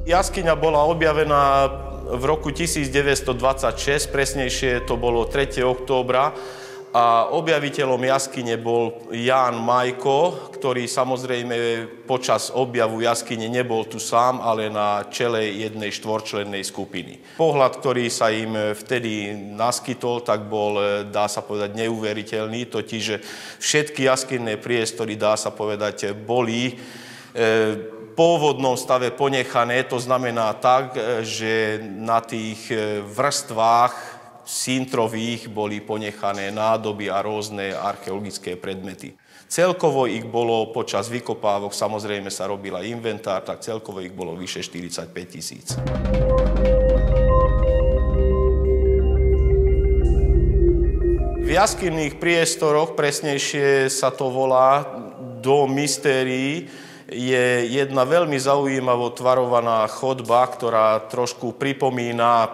Jaskyňa bola objavená v roku 1926, presnejšie to bolo 3. októbra. A objaviteľom jaskyne bol Ján Majko, ktorý samozrejme počas objavu jaskyne nebol tu sám, ale na čele jednej štvorčlennej skupiny. Pohľad, ktorý sa im vtedy naskytol, tak bol, dá sa povedať, neuveriteľný, totiž že všetky jaskinné priestory, dá sa povedať, boli v pôvodnom stave ponechané. To znamená tak, že na tých vrstvách sintrových boli ponechané nádoby a rôzne archeologické predmety. Celkovo ich bolo počas vykopávok, samozrejme sa robila inventár, tak celkovo ich bolo vyše 45 000. V jaskinných priestoroch, presnejšie sa to volá Dom mystérií, je jedna veľmi zaujímavo tvarovaná chodba, ktorá trošku pripomína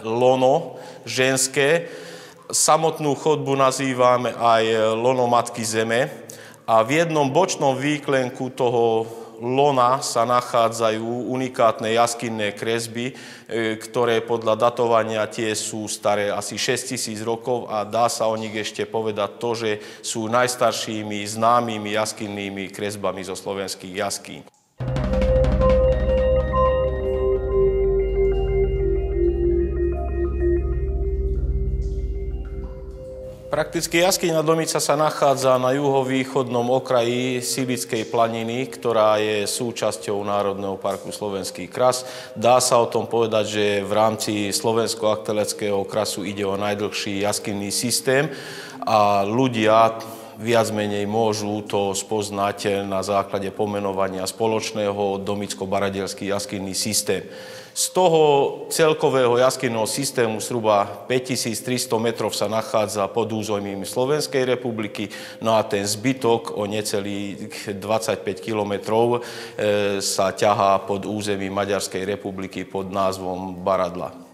lono ženské. Samotnú chodbu nazývame aj lono Matky Zeme a v jednom bočnom výklenku toho lona sa nachádzajú unikátne jaskinné kresby, ktoré podľa datovania tie sú staré asi 6000 rokov a dá sa o nich ešte povedať to, že sú najstaršími známymi jaskinnými kresbami zo slovenských jaskýň. Prakticky jaskyňa Domica sa nachádza na juhovýchodnom okraji Sibickej planiny, ktorá je súčasťou Národného parku Slovenský kras. Dá sa o tom povedať, že v rámci Slovensko-Achteleckého krasu ide o najdlhší jaskinný systém a ľudia viac menej môžu to spoznať na základe pomenovania spoločného domicko-baradelský jaskinný systém. Z toho celkového jaskinného systému zhruba 5300 metrov sa nachádza pod územím Slovenskej republiky, no a ten zbytok o necelých 25 kilometrov sa ťahá pod územím Maďarskej republiky pod názvom Baradla.